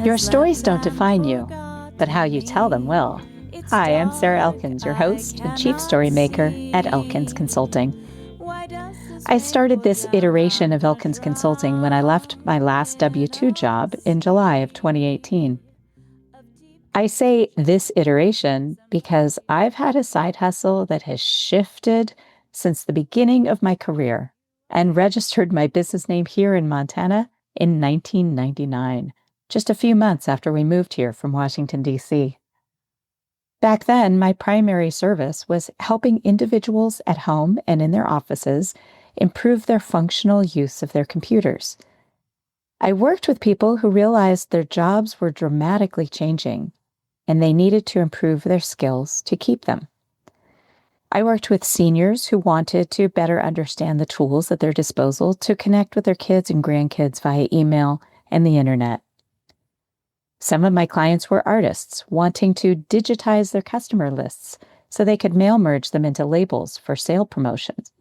Your stories don't define you, but how you tell them will. Hi, I'm Sarah Elkins, your host and chief story maker at Elkins Consulting. I started this iteration of Elkins Consulting when I left my last W-2 job in July of 2018. I say this iteration because I've had a side hustle that has shifted since the beginning of my career and registered my business name here in Montana in 1999, just a few months after we moved here from Washington, D.C. Back then, my primary service was helping individuals at home and in their offices improve their functional use of their computers. I worked with people who realized their jobs were dramatically changing, and they needed to improve their skills to keep them. I worked with seniors who wanted to better understand the tools at their disposal to connect with their kids and grandkids via email and the internet. Some of my clients were artists wanting to digitize their customer lists so they could mail merge them into labels for sale promotions,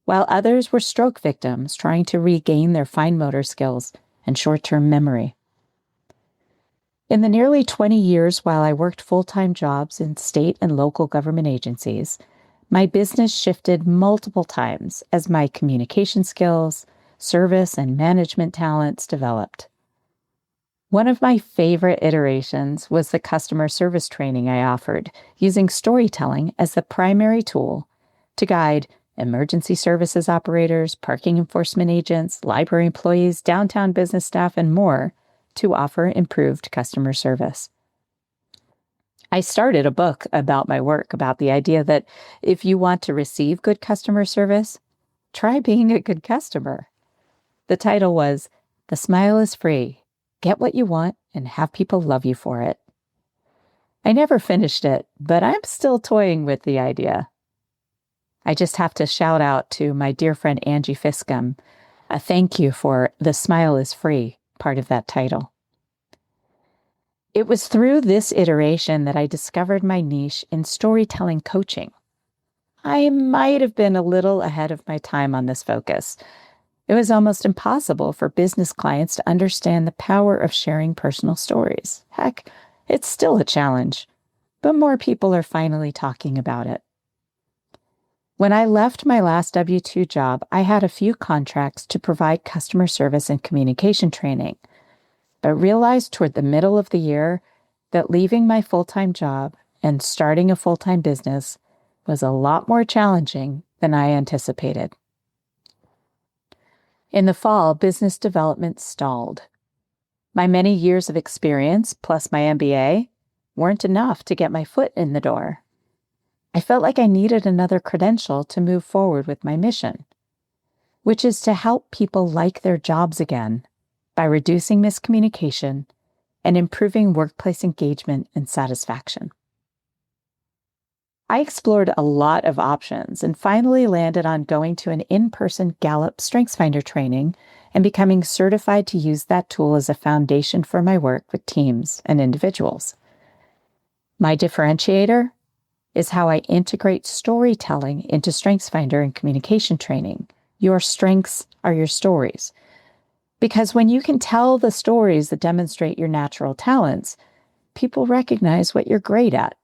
while others were stroke victims trying to regain their fine motor skills and short-term memory. In the nearly 20 years while I worked full-time jobs in state and local government agencies, my business shifted multiple times as my communication skills, service, and management talents developed. One of my favorite iterations was the customer service training I offered, using storytelling as the primary tool to guide emergency services operators, parking enforcement agents, library employees, downtown business staff, and more to offer improved customer service. I started a book about my work, about the idea that if you want to receive good customer service, try being a good customer. The title was "The Smile is Free. Get what you want and have people love you for it." I never finished it, but I'm still toying with the idea. I just have to shout out to my dear friend Angie Fiscum a thank you for "The Smile is Free," part of that title. It was through this iteration that I discovered my niche in storytelling coaching. I might have been a little ahead of my time on this focus. It was almost impossible for business clients to understand the power of sharing personal stories. Heck, it's still a challenge, but more people are finally talking about it. When I left my last W-2 job, I had a few contracts to provide customer service and communication training, but realized toward the middle of the year that leaving my full-time job and starting a full-time business was a lot more challenging than I anticipated. In the fall, business development stalled. My many years of experience, plus my MBA, weren't enough to get my foot in the door. I felt like I needed another credential to move forward with my mission, which is to help people like their jobs again by reducing miscommunication and improving workplace engagement and satisfaction. I explored a lot of options and finally landed on going to an in-person Gallup StrengthsFinder training and becoming certified to use that tool as a foundation for my work with teams and individuals. My differentiator is how I integrate storytelling into StrengthsFinder and communication training. Your strengths are your stories. Because when you can tell the stories that demonstrate your natural talents, people recognize what you're great at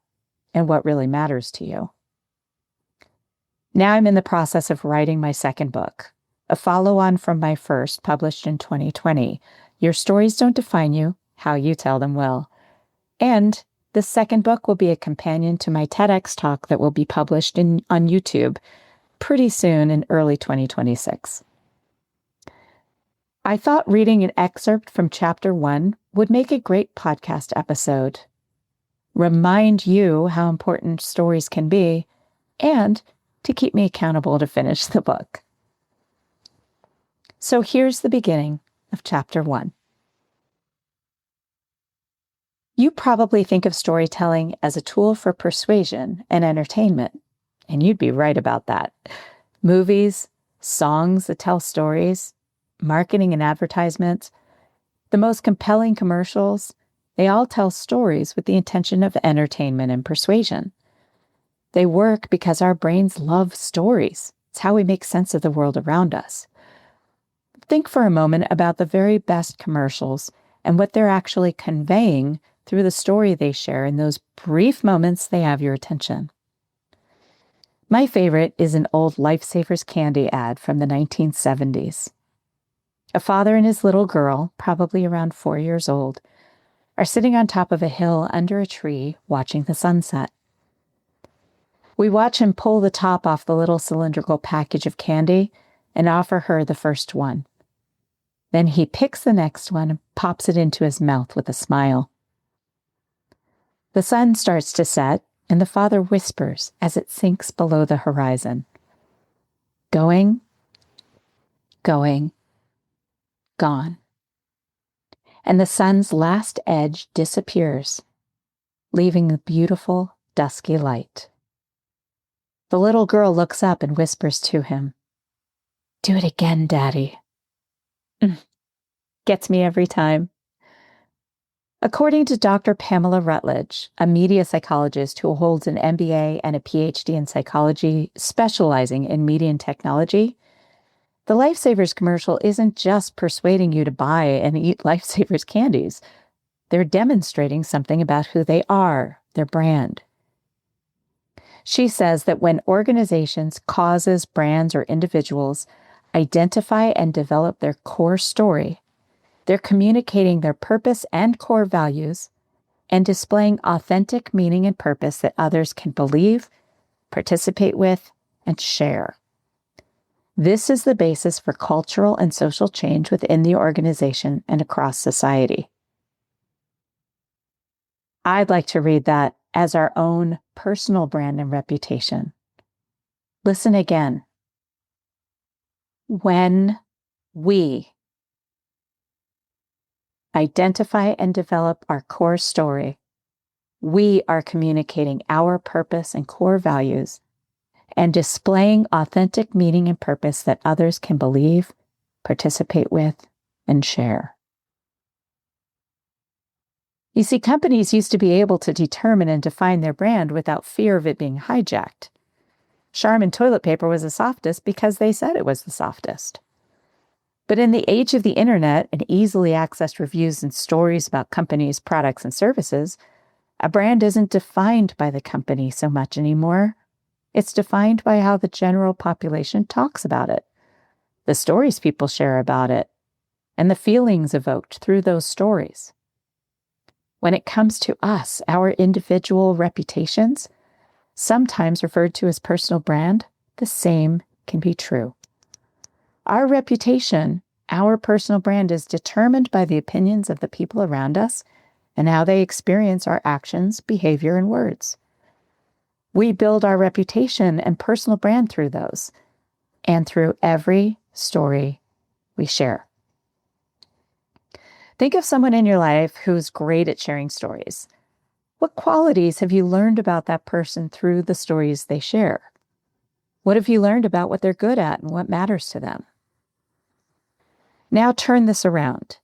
and what really matters to you. Now I'm in the process of writing my second book, a follow-on from my first, published in 2020, Your Stories Don't Define You, How You Tell Them Will. And the second book will be a companion to my TEDx talk that will be published on YouTube pretty soon in early 2026. I thought reading an excerpt from Chapter 1 would make a great podcast episode, remind you how important stories can be, and to keep me accountable to finish the book. So here's the beginning of Chapter 1. You probably think of storytelling as a tool for persuasion and entertainment, and you'd be right about that. Movies, songs that tell stories, marketing and advertisements, the most compelling commercials, they all tell stories with the intention of entertainment and persuasion. They work because our brains love stories. It's how we make sense of the world around us. Think for a moment about the very best commercials and what they're actually conveying through the story they share in those brief moments they have your attention. My favorite is an old Lifesavers candy ad from the 1970s. A father and his little girl, probably around 4 years old, are sitting on top of a hill under a tree watching the sunset. We watch him pull the top off the little cylindrical package of candy and offer her the first one. Then he picks the next one and pops it into his mouth with a smile. The sun starts to set, and the father whispers as it sinks below the horizon. Going, going, gone. And the sun's last edge disappears, leaving a beautiful, dusky light. The little girl looks up and whispers to him, "Do it again, Daddy." Gets me every time. According to Dr. Pamela Rutledge, a media psychologist who holds an MBA and a PhD in psychology specializing in media and technology, the Lifesavers commercial isn't just persuading you to buy and eat Lifesavers candies. They're demonstrating something about who they are, their brand. She says that when organizations, causes, brands, or individuals identify and develop their core story, they're communicating their purpose and core values and displaying authentic meaning and purpose that others can believe, participate with, and share. This is the basis for cultural and social change within the organization and across society. I'd like to read that as our own personal brand and reputation. Listen again. When we identify and develop our core story, we are communicating our purpose and core values and displaying authentic meaning and purpose that others can believe, participate with, and share. You see, companies used to be able to determine and define their brand without fear of it being hijacked. Charmin toilet paper was the softest because they said it was the softest. But in the age of the internet and easily accessed reviews and stories about companies, products, and services, a brand isn't defined by the company so much anymore. It's defined by how the general population talks about it, the stories people share about it, and the feelings evoked through those stories. When it comes to us, our individual reputations, sometimes referred to as personal brand, the same can be true. Our reputation, our personal brand, is determined by the opinions of the people around us and how they experience our actions, behavior, and words. We build our reputation and personal brand through those and through every story we share. Think of someone in your life who's great at sharing stories. What qualities have you learned about that person through the stories they share? What have you learned about what they're good at and what matters to them? Now turn this around.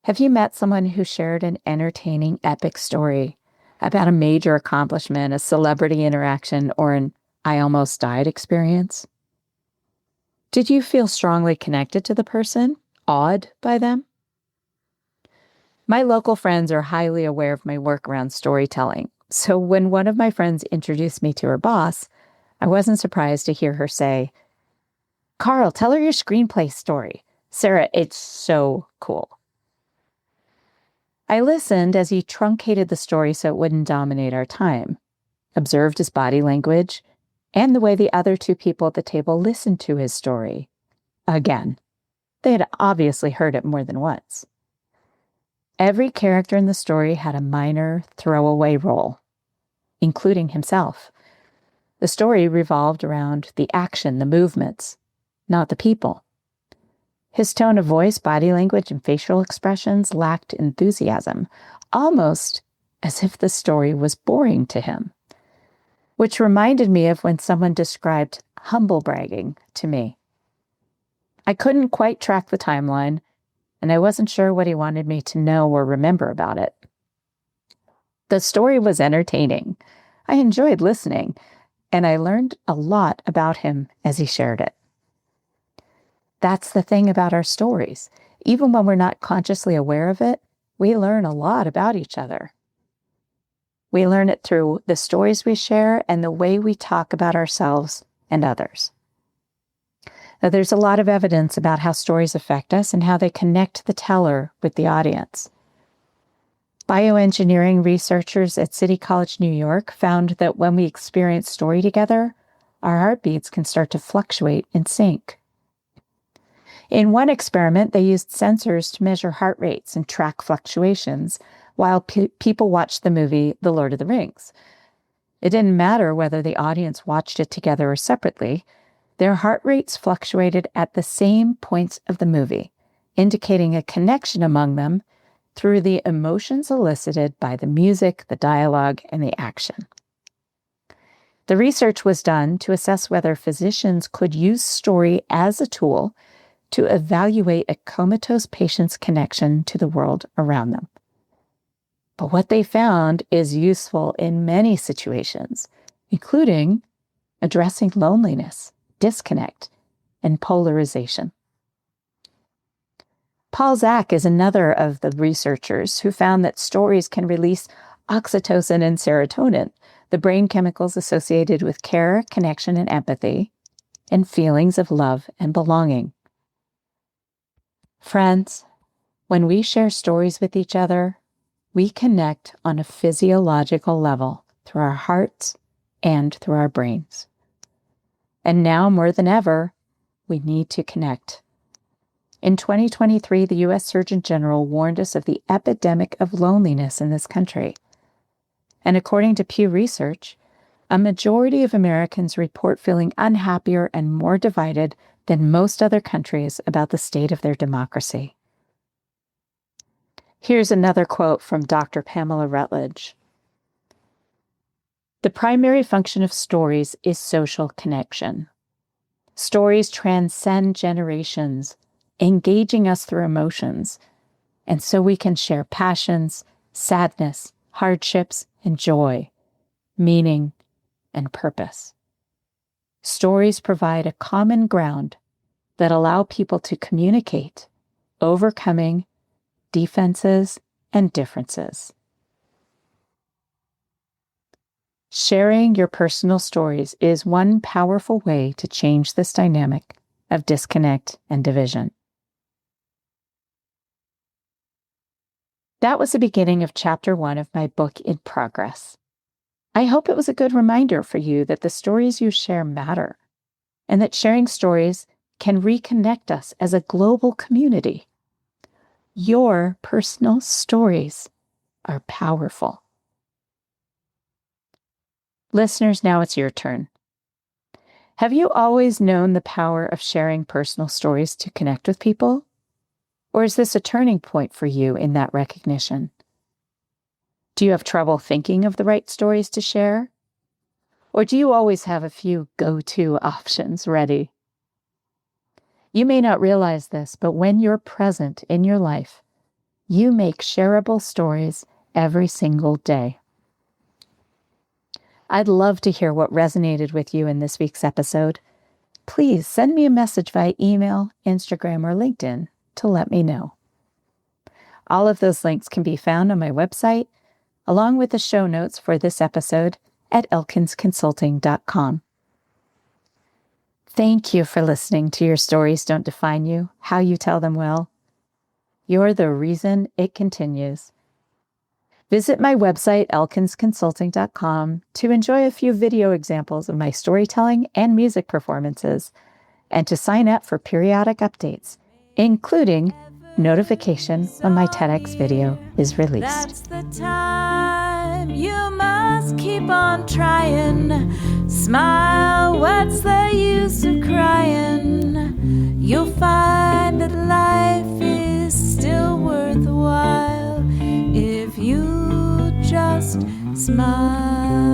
Have you met someone who shared an entertaining, epic story about a major accomplishment, a celebrity interaction, or an "I almost died" experience? Did you feel strongly connected to the person, awed by them? My local friends are highly aware of my work around storytelling, so when one of my friends introduced me to her boss, I wasn't surprised to hear her say, "Carl, tell her your screenplay story. Sarah, it's so cool." I listened as he truncated the story so it wouldn't dominate our time, observed his body language, and the way the other two people at the table listened to his story. Again, they had obviously heard it more than once. Every character in the story had a minor throwaway role, including himself. The story revolved around the action, the movements, not the people. His tone of voice, body language, and facial expressions lacked enthusiasm, almost as if the story was boring to him, which reminded me of when someone described humble bragging to me. I couldn't quite track the timeline, and I wasn't sure what he wanted me to know or remember about it. The story was entertaining. I enjoyed listening, and I learned a lot about him as he shared it. That's the thing about our stories. Even when we're not consciously aware of it, we learn a lot about each other. We learn it through the stories we share and the way we talk about ourselves and others. Now, there's a lot of evidence about how stories affect us and how they connect the teller with the audience. Bioengineering researchers at City College, New York, found that when we experience story together, our heartbeats can start to fluctuate in sync. In one experiment, they used sensors to measure heart rates and track fluctuations while people watched the movie The Lord of the Rings. It didn't matter whether the audience watched it together or separately. Their heart rates fluctuated at the same points of the movie, indicating a connection among them through the emotions elicited by the music, the dialogue, and the action. The research was done to assess whether physicians could use story as a tool to evaluate a comatose patient's connection to the world around them. But what they found is useful in many situations, including addressing loneliness, disconnect, and polarization. Paul Zak is another of the researchers who found that stories can release oxytocin and serotonin, the brain chemicals associated with care, connection, and empathy, and feelings of love and belonging. Friends, when we share stories with each other, we connect on a physiological level through our hearts and through our brains. And now more than ever, we need to connect. In 2023, the U.S. Surgeon General warned us of the epidemic of loneliness in this country. And according to Pew Research, a majority of Americans report feeling unhappier and more divided than most other countries about the state of their democracy. Here's another quote from Dr. Pamela Rutledge. The primary function of stories is social connection. Stories transcend generations, engaging us through emotions, and so we can share passions, sadness, hardships, and joy, meaning, and purpose. Stories provide a common ground that allow people to communicate, overcoming defenses and differences. Sharing your personal stories is one powerful way to change this dynamic of disconnect and division. That was the beginning of Chapter 1 of my book In Progress. I hope it was a good reminder for you that the stories you share matter, and that sharing stories can reconnect us as a global community. Your personal stories are powerful. Listeners, now it's your turn. Have you always known the power of sharing personal stories to connect with people? Or is this a turning point for you in that recognition? Do you have trouble thinking of the right stories to share? Or do you always have a few go-to options ready? You may not realize this, but when you're present in your life, you make shareable stories every single day. I'd love to hear what resonated with you in this week's episode. Please send me a message via email, Instagram, or LinkedIn to let me know. All of those links can be found on my website, along with the show notes for this episode at elkinsconsulting.com. Thank you for listening to Your Stories Don't Define You, How You Tell Them Well. You're the reason it continues. Visit my website, elkinsconsulting.com, to enjoy a few video examples of my storytelling and music performances, and to sign up for periodic updates, including notification when my TEDx video is released. That's the time you must keep on trying. Smile, what's the use of crying? You'll find that life is still worthwhile if you just smile.